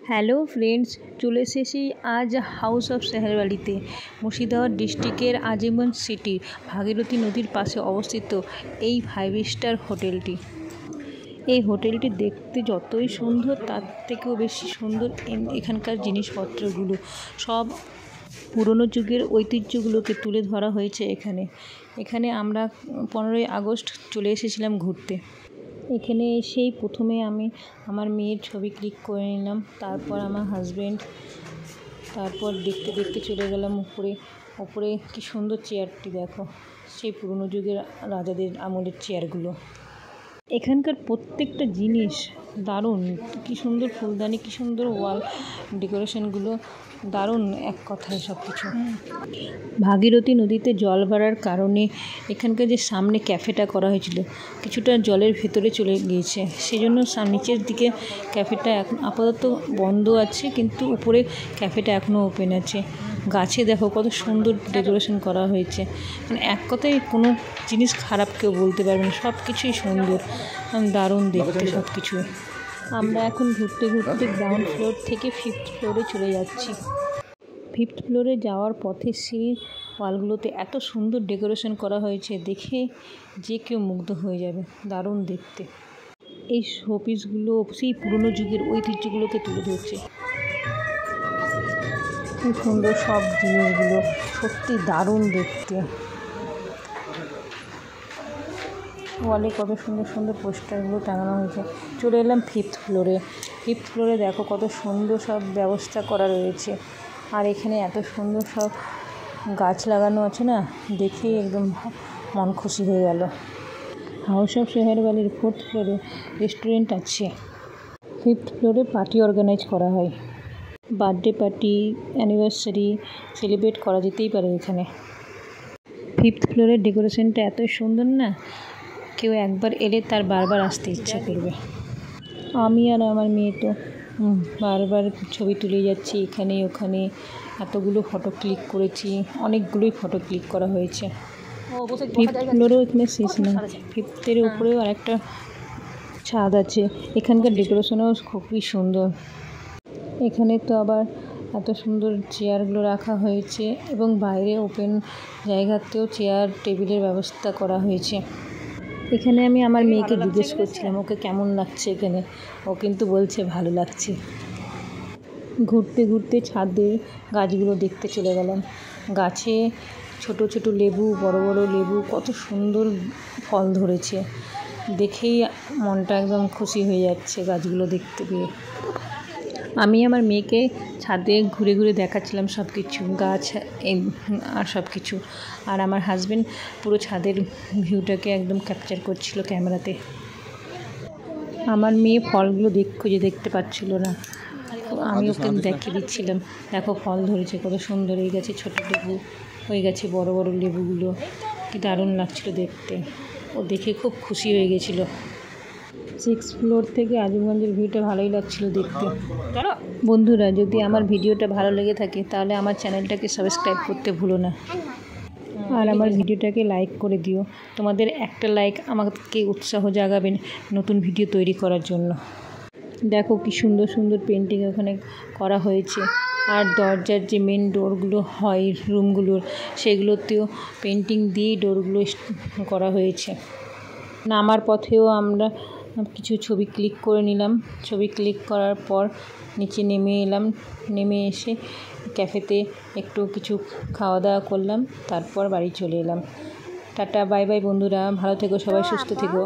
Hello friends, চলে এসেছি আজ হাউস অফ সেহেরওয়ালিতে। মুর্শিদাবাদ ডিস্ট্রিক্টের আজিমগঞ্জ সিটি ভাগীরথী নদীর পাশে অবস্থিত এই 5 স্টার হোটেলটি। এই হোটেলটি দেখতে যতই সুন্দর তার থেকেও বেশি সুন্দর এখানকার জিনিসপত্রগুলো। সব পুরনো যুগের ঐতিহ্যগুলোকে তুলে ধরা হয়েছে এখানে আমরা 15ই আগস্ট চলে এসেছিলাম ঘুরতে। এখানে এসেই প্রথমে আমি আমার মেয়ের ছবি ক্লিক করে নিলাম, তারপর আমার হাজব্যান্ড, তারপর দেখতে দেখতে চলে গেলাম উপরে কি সুন্দর চেয়ারটি দেখো, সেই পুরনো যুগের রাজাদের আমলের চেয়ারগুলো। এখানকার প্রত্যেকটা জিনিস দারুণ, কি সুন্দর ফুলদানি, কি সুন্দর ওয়াল ডেকোরেশনগুলো, দারুণ এক কথায় সব কিছু। ভাগীরথী নদীতে জল বাড়ার কারণে এখানকার যে সামনে ক্যাফেটা করা হয়েছিল কিছুটা জলের ভেতরে চলে গিয়েছে, সেই জন্য নিচের দিকে ক্যাফেটা এখন আপাতত বন্ধ আছে, কিন্তু উপরে ক্যাফেটা এখনও ওপেন আছে। গাছে দেখো কত সুন্দর ডেকোরেশন করা হয়েছে, মানে এক কথায় কোনো জিনিস খারাপ কেউ বলতে পারবে না, সব কিছুই সুন্দর, দারুণ দেখতে সব কিছু। আমরা এখন ঘুরতে ঘুরতে গ্রাউন্ড ফ্লোর থেকে 5th ফ্লোরে চলে যাচ্ছি। 5th ফ্লোরে যাওয়ার পথে সেই ওয়ালগুলোতে এত সুন্দর ডেকোরেশন করা হয়েছে, দেখে যে কেউ মুগ্ধ হয়ে যাবে, দারুণ দেখতে। এই শোপিসগুলো সেই পুরনো যুগের ঐতিহ্যগুলোকে তুলে ধরছে। খুব সুন্দর সব জিনিসগুলো, সত্যি দারুণ দেখতে। ওয়ালে কত সুন্দর সুন্দর পোস্টারগুলো টাঙানো হয়েছে। চলে এলাম 5th ফ্লোরে। 5th ফ্লোরে দেখো কত সুন্দর সব ব্যবস্থা করা রয়েছে, আর এখানে এত সুন্দর সব গাছ লাগানো আছে না, দেখেই একদম মন খুশি হয়ে গেল। হাউস অফ সেহেরওয়ালির 4th ফ্লোরে রেস্টুরেন্ট আছে। 5th ফ্লোরে পার্টি অর্গানাইজ করা হয়, বার্থডে পার্টি, অ্যানিভার্সারি সেলিব্রেট করা যেতেই পারে এখানে। 5th ফ্লোরের ডেকোরেশনটা এত সুন্দর না, কেউ একবার এলে তার বারবার আসতে ইচ্ছা করবে। আমি আর আমার মেয়ে তো বারবার ছবি তুলে যাচ্ছি এখানে ওখানে, এতগুলো ফটো ক্লিক করেছি, অনেকগুলোই ফটো ক্লিক করা হয়েছে। 5th ফ্লোরেও এখানে শেষ না, 5th উপরেও আরেকটা ছাদ আছে। এখানকার ডেকোরেশনও খুবই সুন্দর। এখানে তো আবার এত সুন্দর চেয়ারগুলো রাখা হয়েছে, এবং বাইরে ওপেন জায়গাতেও চেয়ার টেবিলের ব্যবস্থা করা হয়েছে। এখানে আমি আমার মেয়েকে জিজ্ঞেস করছিলাম ওকে কেমন লাগছে এখানে, ও কিন্তু বলছে ভালো লাগছে। ঘুরতে ঘুরতে ছাদের গাছগুলো দেখতে চলে গেলাম। গাছে ছোট ছোট লেবু, বড় বড় লেবু, কত সুন্দর ফল ধরেছে, দেখেই মনটা একদম খুশি হয়ে যাচ্ছে গাছগুলো দেখতে পেয়ে। আমি আমার মেয়েকে ছাদে ঘুরে ঘুরে দেখাচ্ছিলাম সব কিছু, গাছ আর সব কিছু, আর আমার হাজব্যান্ড পুরো ছাদের ভিউটাকে একদম ক্যাপচার করছিল ক্যামেরাতে। আমার মেয়ে ফলগুলো খুঁজে দেখতে পাচ্ছিল না, আমি ওকে দেখিয়ে দিচ্ছিলাম, দেখো ফল ধরেছে কত সুন্দর, এই গাছে ছোটো লেবু, ওই গাছে বড় বড় লেবুগুলো, কি দারুণ লাগছিল দেখতে, ও দেখে খুব খুশি হয়ে গেছিলো। 6th ফ্লোর থেকে আজিমগঞ্জের ভিউটা ভালোই লাগছিল দেখতে। বন্ধুরা, যদি আমার ভিডিওটা ভালো লেগে থাকে তাহলে আমার চ্যানেলটাকে সাবস্ক্রাইব করতে ভুলো না, আর আমার ভিডিওটাকে লাইক করে দিও। তোমাদের একটা লাইক আমাকে উৎসাহ জাগাবে নতুন ভিডিও তৈরি করার জন্য। দেখো কি সুন্দর সুন্দর পেন্টিং ওখানে করা হয়েছে, আর দরজার যে মেন ডোরগুলো হয় রুমগুলোর, সেগুলোতেও পেন্টিং দিয়েই ডোরগুলো করা হয়েছে। নামার পথেও আমরা কিছু ছবি ক্লিক করে নিলাম। ছবি ক্লিক করার পর নিচে নেমে এলাম, নেমে এসে ক্যাফেতে একটু কিছু খাওয়া দাওয়া করলাম, তারপর বাড়ি চলে এলাম। টাটা, বাই বাই বন্ধুরা, ভালো থেকো সবাই, সুস্থ থেকো।